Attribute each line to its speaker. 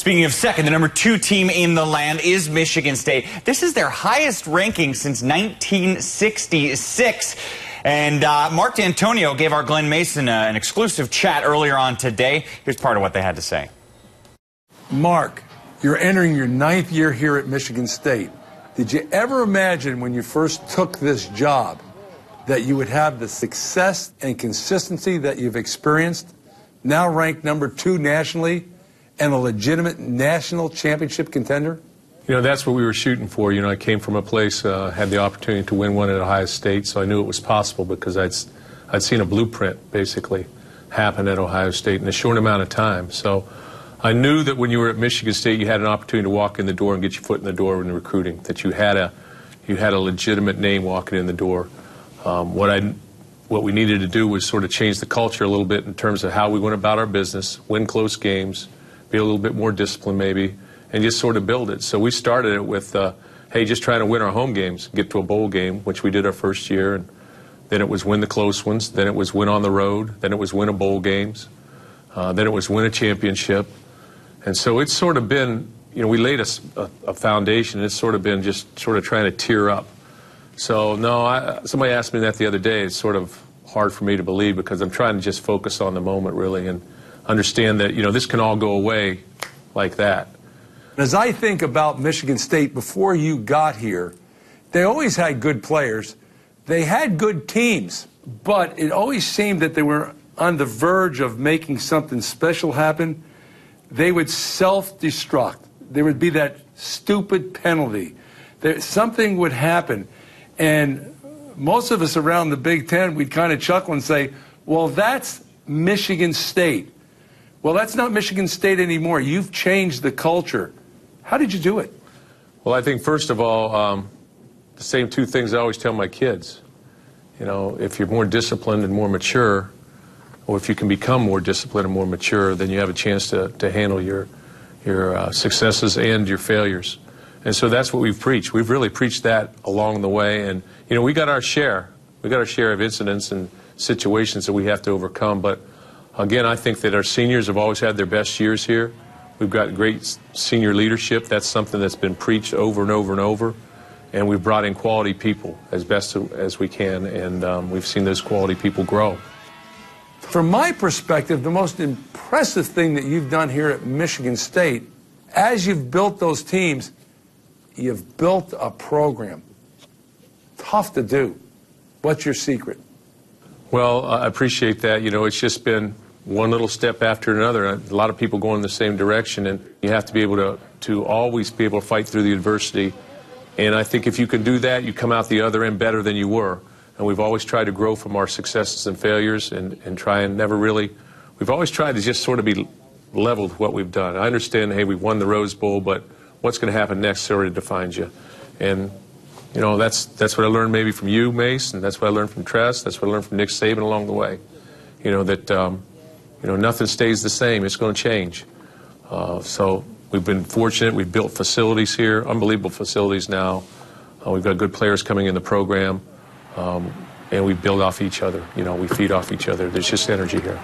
Speaker 1: Speaking of second, the number 2 team in the land is Michigan State. This is their highest ranking since 1966. And Mark Dantonio gave our Glen Mason an exclusive chat earlier on today. Here's part of what they had to say.
Speaker 2: Mark, you're entering your 9th year here at Michigan State. Did you ever imagine when you first took this job that you would have the success and consistency that you've experienced, now ranked number 2 nationally, and a legitimate national championship contender?
Speaker 3: You know, that's what we were shooting for. You know, I came from a place, had the opportunity to win one at Ohio State, so I knew it was possible because I'd seen a blueprint basically happen at Ohio State in a short amount of time. So I knew that when you were at Michigan State, you had an opportunity to walk in the door and get your foot in the door in recruiting, that you had a legitimate name walking in the door. What we needed to do was sort of change the culture a little bit in terms of how we went about our business, win close games, be a little bit more disciplined maybe, and just sort of build it. So we started it with, hey, just trying to win our home games, get to a bowl game, which we did our first year, and then it was win the close ones, then it was win on the road, then it was win a bowl games, then it was win a championship. And so it's sort of been, you know, we laid a foundation, and it's sort of been just sort of trying to tear up. So, no, somebody asked me that the other day. It's sort of hard for me to believe because I'm trying to just focus on the moment, really, and understand that, you know, this can all go away like that.
Speaker 2: As I think about Michigan State before you got here, they always had good players. They had good teams, but it always seemed that they were on the verge of making something special happen. They would self-destruct. There would be that stupid penalty. Something would happen. And most of us around the Big Ten, we'd kind of chuckle and say, well, that's Michigan State. Well, that's not Michigan State anymore. You've changed the culture. How did you do it?
Speaker 3: Well, I think, first of all, the same 2 things I always tell my kids. You know, if you're more disciplined and more mature, or if you can become more disciplined and more mature, then you have a chance to handle your successes and your failures. And so that's what we've preached. We've really preached that along the way. And, you know, we got our share. We got our share of incidents and situations that we have to overcome. But, again, I think that our seniors have always had their best years here. We've got great senior leadership. That's something that's been preached over and over and over. And we've brought in quality people as best as we can. And we've seen those quality people grow.
Speaker 2: From my perspective, the most impressive thing that you've done here at Michigan State, as you've built those teams, you've built a program. Tough to do. What's your secret?
Speaker 3: Well, I appreciate that. You know, it's just been one little step after another. A lot of people going in the same direction, and you have to be able to always be able to fight through the adversity. And I think if you can do that, you come out the other end better than you were. And we've always tried to grow from our successes and failures and try and never really, we've always tried to just sort of be leveled with what we've done. I understand, hey, we won the Rose Bowl, but what's going to happen next sort of defines you. And, you know, that's what I learned maybe from you, Mace, and that's what I learned from Tress, that's what I learned from Nick Saban along the way. You know, that, you know, nothing stays the same. It's going to change. So we've been fortunate. We've built facilities here, unbelievable facilities now. We've got good players coming in the program, and we build off each other. You know, we feed off each other. There's just energy here.